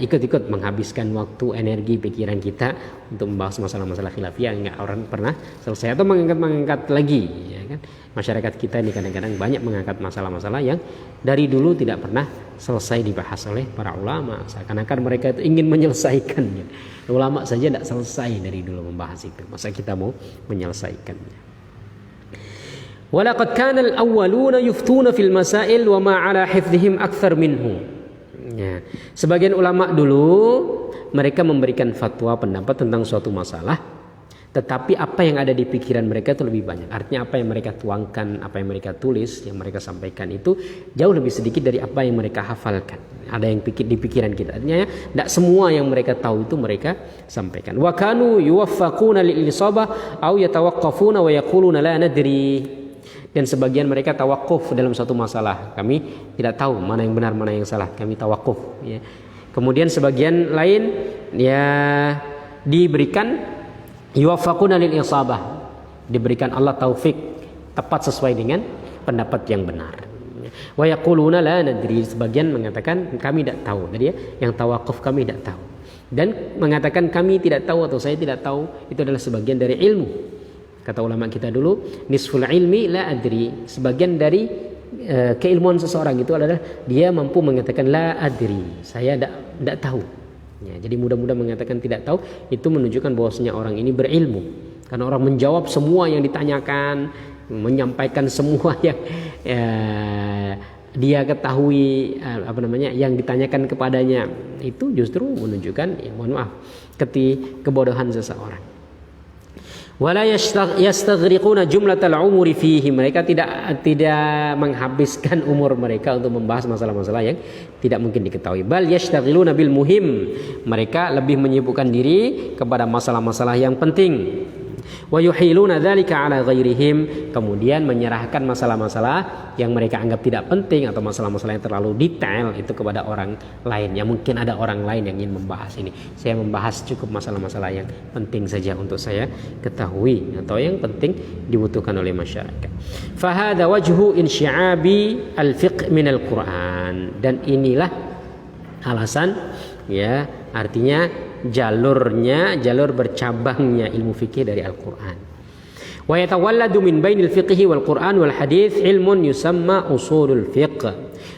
ikut-ikut menghabiskan waktu, energi, pikiran kita untuk membahas masalah-masalah khilafiyah yang nggak orang pernah selesai, atau mengangkat lagi ya kan. Masyarakat kita ini kadang-kadang banyak mengangkat masalah-masalah yang dari dulu tidak pernah selesai dibahas oleh para ulama, seakan-akan mereka itu ingin menyelesaikannya. Ulama saja tidak selesai dari dulu membahas itu, masa kita mau menyelesaikannya. Walaqad kana al-awwaluna yuftuna fil masail wa ma ala hifdhihim akthar minhu. Ya, sebagian ulama dulu mereka memberikan fatwa pendapat tentang suatu masalah, tetapi apa yang ada di pikiran mereka itu lebih banyak. Artinya apa yang mereka tuangkan, apa yang mereka tulis, yang mereka sampaikan itu jauh lebih sedikit dari apa yang mereka hafalkan. Ada yang di pikiran kita. Artinya tidak semua yang mereka tahu itu mereka sampaikan. Wa kanu yuwaffaquna lil isabah aw yatawaqqafuna wa yaquluna la nadri. Dan sebagian mereka tawakuf dalam satu masalah. Kami tidak tahu mana yang benar, mana yang salah. Kami tawakuf ya. Kemudian sebagian lain ya diberikan yuwaffaquna lil isabah, diberikan Allah taufik tepat sesuai dengan pendapat yang benar. Wa yaquluna la nadri, sebagian mengatakan kami tidak tahu. Jadi ya, yang tawakuf kami tidak tahu. Dan mengatakan kami tidak tahu atau saya tidak tahu, itu adalah sebagian dari ilmu. Kata ulama kita dulu, nisful ilmi la adri, sebagian dari keilmuan seseorang itu adalah dia mampu mengatakan la adri, saya tidak tahu. Ya, jadi mudah-mudah mengatakan tidak tahu itu menunjukkan bahwasanya orang ini berilmu. Karena orang menjawab semua yang ditanyakan, menyampaikan semua yang dia ketahui yang ditanyakan kepadanya, itu justru menunjukkan mohon maaf kebodohan seseorang. Wala yastaghriquna jumlatal umuri fihi, mereka tidak menghabiskan umur mereka untuk membahas masalah-masalah yang tidak mungkin diketahui. Bal yastaghiluna bil muhim, mereka lebih menyibukkan diri kepada masalah-masalah yang penting. Wa yuhiluna dzalika ala ghairihim, kemudian menyerahkan masalah-masalah yang mereka anggap tidak penting atau masalah-masalah yang terlalu detail itu kepada orang lain. Ya mungkin ada orang lain yang ingin membahas ini. Saya membahas cukup masalah-masalah yang penting saja untuk saya ketahui atau yang penting dibutuhkan oleh masyarakat. Fa hadza wajhu insyi'abi al-fiqh min al-Qur'an, dan inilah alasan ya, artinya jalur bercabangnya ilmu fikih dari Al-Quran. Wa yatawalladu min bainil fiqhi wal Quran wal hadits ilmun yusamma usulul fiqh,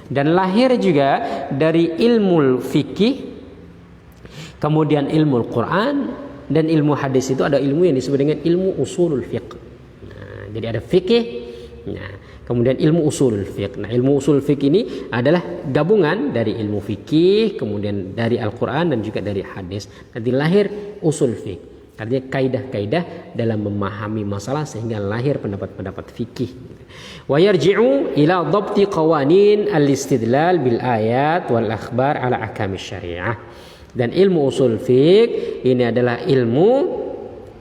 dan lahir juga dari ilmu fikih kemudian ilmu Quran dan ilmu hadis, itu ada ilmu yang disebut dengan ilmu usulul fiqh. Nah, jadi ada fikih, nah kemudian ilmu usul fiqh. Nah, ilmu usul fiqh ini adalah gabungan dari ilmu fikih, kemudian dari Al-Quran dan juga dari hadis. Nanti lahir usul fiqh. Artinya kaidah-kaidah dalam memahami masalah sehingga lahir pendapat-pendapat fikih. Wa yarji'u ila dhabti qawanin al-istidlal bil ayat wal akhbar ala ahkamis syariah. Dan ilmu usul fiqh ini adalah ilmu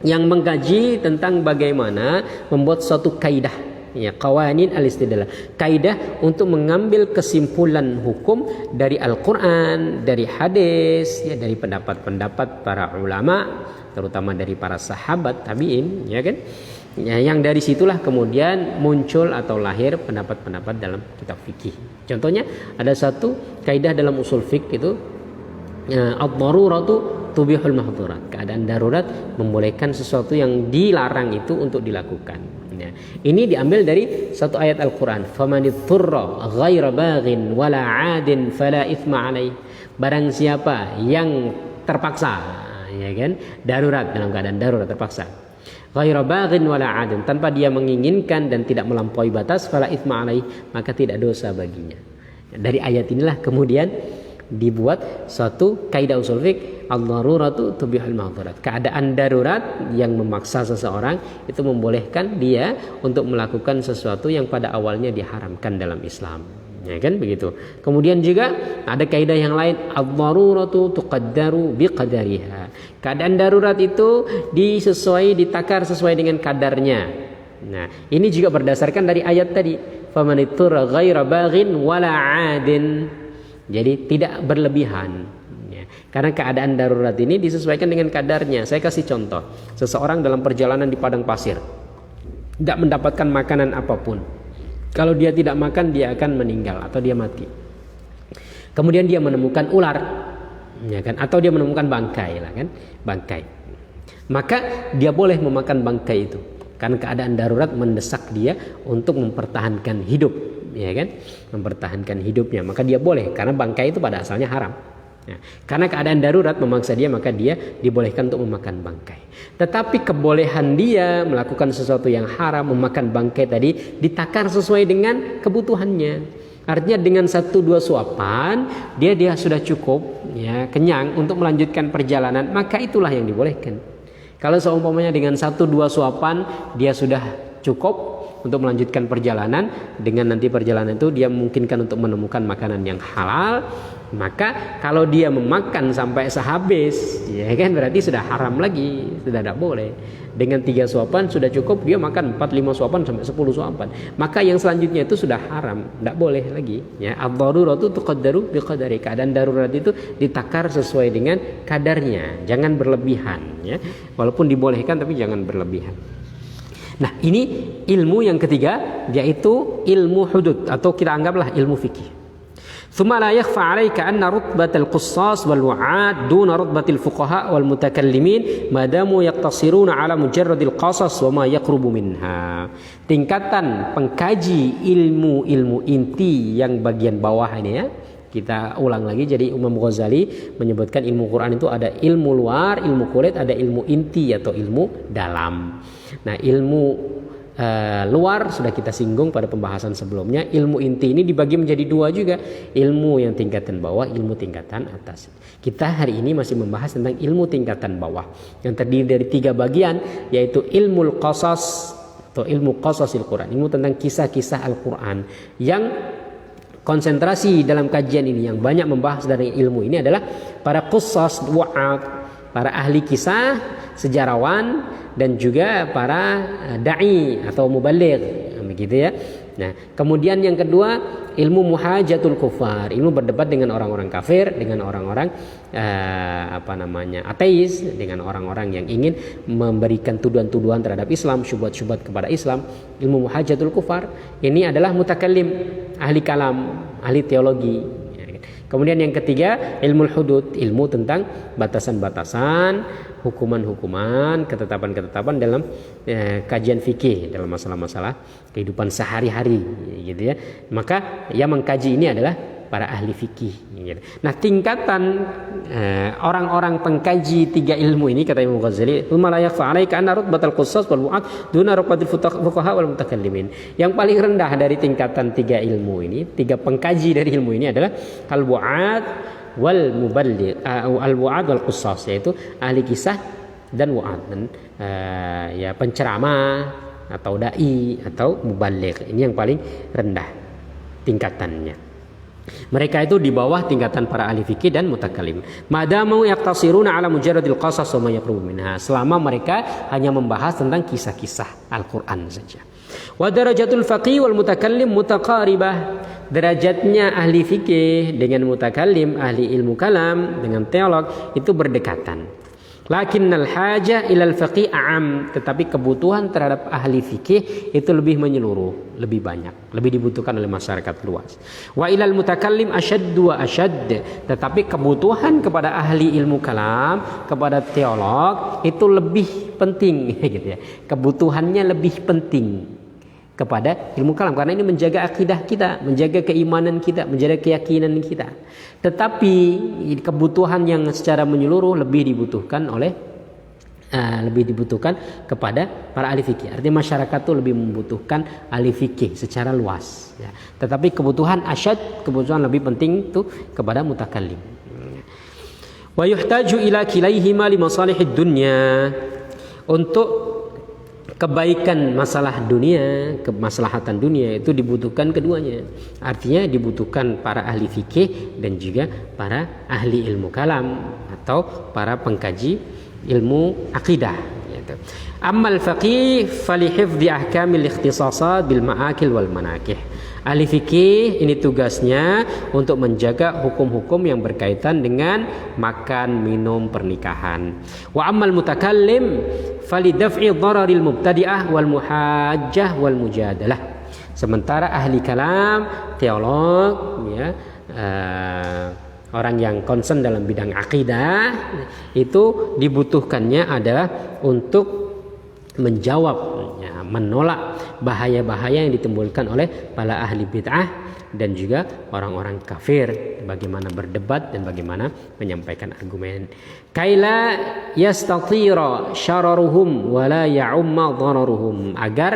yang mengkaji tentang bagaimana membuat suatu kaidah. Ya, qawanin al-istidlal, kaidah untuk mengambil kesimpulan hukum dari Al-Quran, dari hadis, ya, dari pendapat-pendapat para ulama, terutama dari para sahabat tabi'in, ya kan? Ya, yang dari situlah kemudian muncul atau lahir pendapat-pendapat dalam kitab fikih. Contohnya ada satu kaidah dalam usul fikih itu ad-daruratu tubihul mahdhurat, keadaan darurat membolehkan sesuatu yang dilarang itu untuk dilakukan. Nah, ini diambil dari satu ayat Al-Quran. Famanitturra ghaira baghin wala 'adin fala itsma 'alaih. Barang siapa yang terpaksa, ya kan, darurat, dalam keadaan darurat terpaksa, ghaira baghin wala 'adin, tanpa dia menginginkan dan tidak melampaui batas, fala itsma 'alaih, maka tidak dosa baginya. Dari ayat inilah kemudian dibuat suatu kaidah usul fiqh, ad-daruratu tubihul mahdhurat. Keadaan darurat yang memaksa seseorang itu membolehkan dia untuk melakukan sesuatu yang pada awalnya diharamkan dalam Islam. Ya kan begitu. Kemudian juga ada kaidah yang lain, ad-daruratu tuqaddaru biqadariha. Keadaan darurat itu ditakar sesuai dengan kadarnya. Nah, ini juga berdasarkan dari ayat tadi, famanittura ghaira baghin wala 'adin. Jadi tidak berlebihan, ya. Karena keadaan darurat ini disesuaikan dengan kadarnya. Saya kasih contoh, seseorang dalam perjalanan di padang pasir tidak mendapatkan makanan apapun. Kalau dia tidak makan, dia akan meninggal atau dia mati. Kemudian dia menemukan ular, ya kan? Atau dia menemukan bangkai, lah kan? Bangkai. Maka dia boleh memakan bangkai itu, karena keadaan darurat mendesak dia untuk mempertahankan hidup, ya kan, mempertahankan hidupnya, maka dia boleh, karena bangkai itu pada asalnya haram. Nah, karena keadaan darurat memaksa dia, maka dia dibolehkan untuk memakan bangkai. Tetapi kebolehan dia melakukan sesuatu yang haram, memakan bangkai tadi, ditakar sesuai dengan kebutuhannya. Artinya dengan 1-2 suapan dia sudah cukup, ya, kenyang untuk melanjutkan perjalanan, maka itulah yang dibolehkan. Kalau seumpamanya dengan 1-2 suapan dia sudah cukup untuk melanjutkan perjalanan, dengan nanti perjalanan itu dia memungkinkan untuk menemukan makanan yang halal, maka kalau dia memakan sampai sehabis, ya kan, berarti sudah haram lagi, sudah tidak boleh. Dengan 3 suapan sudah cukup, dia makan 4-5 suapan sampai 10 suapan, maka yang selanjutnya itu sudah haram, tidak boleh lagi, ya. Ad-daruratu tuqaddaru biqadari. Keadaan darurat itu ditakar sesuai dengan kadarnya, jangan berlebihan, ya. Walaupun dibolehkan tapi jangan berlebihan. Nah, ini ilmu yang ketiga, yaitu ilmu hudud, atau kita anggaplah ilmu fikih. Tsumma la yakhfa 'alaika anna rutbatal qussas wal wa'ad duna rutbatil fuqaha wal mutakallimin ma damu yaqtasiruna 'ala mujarradil qasas wa ma yaqrubu minha. Tingkatan pengkaji ilmu inti yang bagian bawah ini, ya. Kita ulang lagi, jadi Imam Ghazali menyebutkan ilmu Quran itu ada ilmu luar, ilmu kulit, ada ilmu inti atau ilmu dalam. Nah, ilmu luar sudah kita singgung pada pembahasan sebelumnya. Ilmu inti ini dibagi menjadi 2 juga, ilmu yang tingkatan bawah, ilmu tingkatan atas. Kita hari ini masih membahas tentang ilmu tingkatan bawah yang terdiri dari 3 bagian, yaitu ilmu qasas atau ilmu qasasil Quran, ilmu tentang kisah-kisah Al-Quran. Yang konsentrasi dalam kajian ini yang banyak membahas dari ilmu ini adalah para qusas wa'ad, para ahli kisah, sejarawan, dan juga para da'i atau mubaligh, begitu, ya. Nah, kemudian yang kedua, ilmu muhajatul kufar, ilmu berdebat dengan orang-orang kafir, dengan orang-orang ateis, dengan orang-orang yang ingin memberikan tuduhan-tuduhan terhadap Islam, syubhat-syubhat kepada Islam. Ilmu muhajatul kufar ini adalah mutakallim, ahli kalam, ahli teologi. Kemudian yang ketiga, ilmu hudud, ilmu tentang batasan-batasan, hukuman-hukuman, ketetapan-ketetapan dalam kajian fikih, dalam masalah-masalah kehidupan sehari-hari, gitu, ya. Maka yang mengkaji ini adalah para ahli fikih, gitu. Nah, tingkatan orang-orang pengkaji 3 ilmu ini, kata Imam Ghazali, "Tsumma la yakhfa 'alaika anna rutbatal qussas wal mu'ad duna rutbatil fuqaha wal mutakallimin." Yang paling rendah dari tingkatan 3 ilmu ini, 3 pengkaji dari ilmu ini adalah al-bu'ad wal muballigh, al-bu'ad wal qussas, yaitu ahli kisah dan wa'ad, dan ya, penceramah atau dai atau muballigh. Ini yang paling rendah tingkatannya. Mereka itu di bawah tingkatan para ahli fikih dan mutakallim. Madamu yaqtasiruna 'ala mujarradil qasas wa ma yaqrubu minha. Selama mereka hanya membahas tentang kisah-kisah Al-Qur'an saja. Wa darajatul faqih wal mutakallim mutaqaribah. Derajatnya ahli fikih dengan mutakallim, ahli ilmu kalam, dengan teolog itu berdekatan. Lakinnal haja ilal faqih a'am, tetapi kebutuhan terhadap ahli fikih itu lebih menyeluruh, lebih banyak, lebih dibutuhkan oleh masyarakat luas. Wa ilal mutakallim asyaddu wa asyad, tetapi kebutuhan kepada ahli ilmu kalam, kepada teolog itu lebih penting gitu ya. Kebutuhannya lebih penting kepada ilmu kalam karena ini menjaga akidah kita, menjaga keimanan kita, menjaga keyakinan kita. Tetapi kebutuhan yang secara menyeluruh lebih dibutuhkan kepada para ahli fikih. Artinya masyarakat itu lebih membutuhkan ahli fikih secara luas ya. Tetapi kebutuhan asyad, kebutuhan lebih penting itu kepada mutakallim. Wa yuhtaju ila kilaihima li masalihid dunya. Untuk kebaikan masalah dunia, kemaslahatan dunia itu dibutuhkan keduanya. Artinya dibutuhkan para ahli fikih dan juga para ahli ilmu kalam atau para pengkaji ilmu akidah. Ammal faqih falihifdhi ahkamil ikhtisasat bil ma'akil wal manakih. Ahli fikih ini tugasnya untuk menjaga hukum-hukum yang berkaitan dengan makan, minum, pernikahan. Wa ammal mutakallim falidaf'i dhararil mubtadi'ah wal muhajjah wal mujadalah. Sementara ahli kalam, teolog ya, orang yang concern dalam bidang akidah itu dibutuhkannya adalah untuk menjawab ya, menolak bahaya-bahaya yang ditimbulkan oleh para ahli bid'ah dan juga orang-orang kafir, bagaimana berdebat dan bagaimana menyampaikan argumen. Kaila yastatira syararuhum wa la ya'umma dhararuhum, agar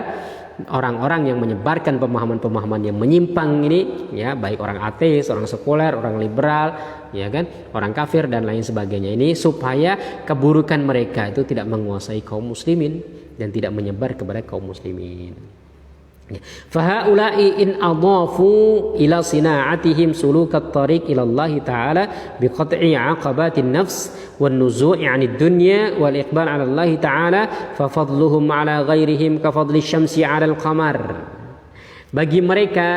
orang-orang yang menyebarkan pemahaman-pemahaman yang menyimpang ini ya, baik orang ateis, orang sekuler, orang liberal ya kan, orang kafir dan lain sebagainya ini, supaya keburukan mereka itu tidak menguasai kaum muslimin dan tidak menyebar kepada kaum muslimin. Fahaula'i in adafu ila sina'atihim sulukat tariq ila Allah Ta'ala biqat'i aqabatin nafs wan nuzu'i 'anid dunya wal iqbal 'ala Allah Ta'ala fa fadluhum 'ala ghairihim ka fadli syamsi 'ala al-qamar. Bagi mereka,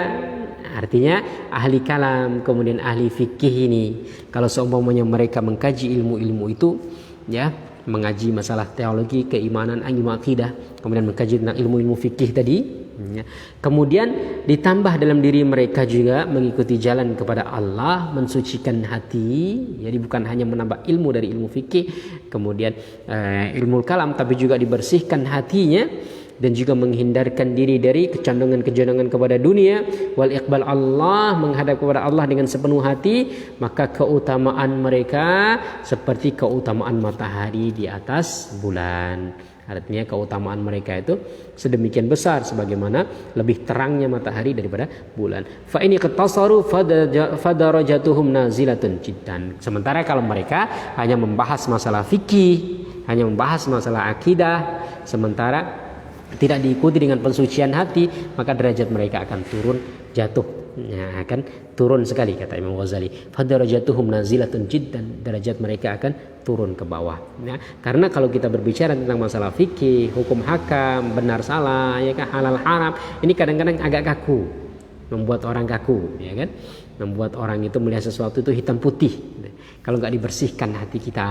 artinya ahli kalam kemudian ahli fikih ini, kalau seumpamanya mereka mengkaji ilmu-ilmu itu ya, mengaji masalah teologi, keimanan, ilmu akidah, kemudian mengkaji tentang ilmu-ilmu fikih tadi ya. Kemudian ditambah dalam diri mereka juga mengikuti jalan kepada Allah, mensucikan hati. Jadi bukan hanya menambah ilmu dari ilmu fikih, kemudian ilmu kalam, tapi juga dibersihkan hatinya dan juga menghindarkan diri dari kecondongan-kecondongan kepada dunia, wal iqbal Allah, menghadap kepada Allah dengan sepenuh hati, maka keutamaan mereka seperti keutamaan matahari di atas bulan. Artinya keutamaan mereka itu sedemikian besar sebagaimana lebih terangnya matahari daripada bulan. Fa ini qatasaru fadarajatuhum nazilatun jiddan. Sementara kalau mereka hanya membahas masalah fikih, hanya membahas masalah akidah, sementara tidak diikuti dengan pensucian hati, maka derajat mereka akan turun, jatuh ya, akan turun sekali, kata Imam Ghazali. Fadarajatuhum nazilatun jiddan, derajat mereka akan turun ke bawah ya. Karena kalau kita berbicara tentang masalah fikih, hukum hakam, benar salah ya kan, halal haram, ini kadang-kadang agak kaku, membuat orang kaku ya kan, membuat orang itu melihat sesuatu itu hitam putih. Kalau nggak dibersihkan hati kita,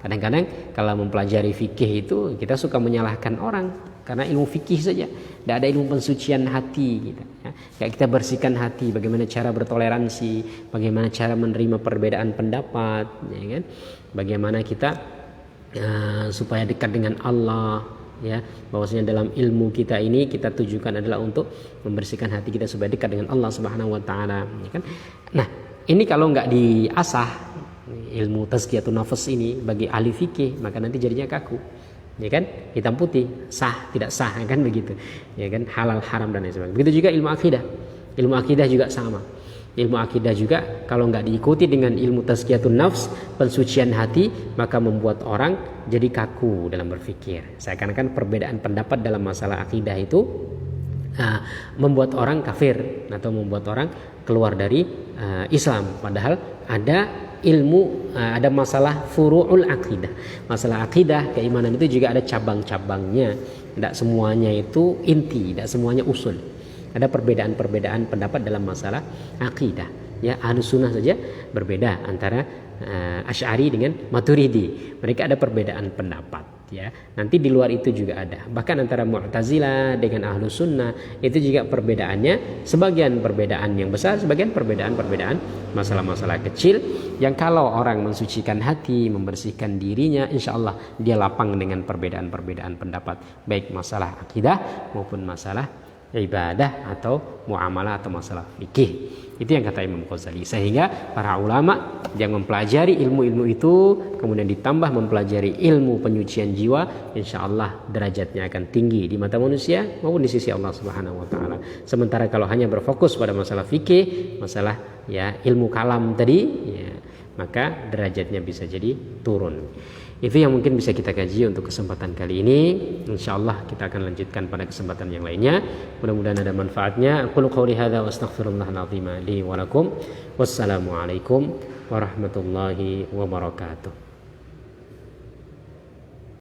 kadang-kadang kalau mempelajari fikih itu kita suka menyalahkan orang karena ilmu fikih saja, tidak ada ilmu pensucian hati gitu, ya. Kayak kita bersihkan hati, bagaimana cara bertoleransi, bagaimana cara menerima perbedaan pendapat, ya kan? Bagaimana kita supaya dekat dengan Allah, ya, bahwasanya dalam ilmu kita ini kita tujukan adalah untuk membersihkan hati kita supaya dekat dengan Allah Subhanahu Wa Taala, ya kan? Nah, ini kalau nggak diasah ilmu tazkiyatun nafas ini bagi ahli fikih, maka nanti jadinya kaku, ya kan, hitam putih, sah tidak sah kan begitu, ya kan, halal haram dan lain sebagainya. Begitu juga ilmu akidah juga sama. Ilmu akidah juga kalau nggak diikuti dengan ilmu tazkiyatun nafs, pensucian hati, maka membuat orang jadi kaku dalam berpikir. Seakan-akan perbedaan pendapat dalam masalah akidah itu membuat orang kafir atau membuat orang keluar dari Islam. Padahal ada ilmu, ada masalah furu'ul akidah. Masalah akidah, keimanan itu juga ada cabang-cabangnya. Tidak semuanya itu inti, tidak semuanya usul. Ada perbedaan-perbedaan pendapat dalam masalah akidah. ya Ahlus Sunnah saja berbeda antara Asy'ari dengan Maturidi. Mereka ada perbedaan pendapat, ya. Nanti di luar itu juga ada. Bahkan antara Mu'tazilah dengan Ahlus Sunnah itu juga perbedaannya, sebagian perbedaan yang besar, sebagian perbedaan masalah-masalah kecil yang kalau orang mensucikan hati, membersihkan dirinya, insya Allah dia lapang dengan perbedaan-perbedaan pendapat, baik masalah akidah maupun masalah ibadah atau muamalah atau masalah fikih. Itu yang kata Imam Ghazali. Sehingga para ulama yang mempelajari ilmu-ilmu itu kemudian ditambah mempelajari ilmu penyucian jiwa, insya Allah derajatnya akan tinggi di mata manusia maupun di sisi Allah Subhanahu Wa Taala. Sementara kalau hanya berfokus pada masalah fikih, masalah ya ilmu kalam tadi, ya, maka derajatnya bisa jadi turun. Itu yang mungkin bisa kita kaji untuk kesempatan kali ini. Insya Allah kita akan lanjutkan pada kesempatan yang lainnya. Mudah-mudahan ada manfaatnya. Aqulu qouli hadza wa astaghfirullahal azim li wa lakum. Wassalamualaikum warahmatullahi wabarakatuh.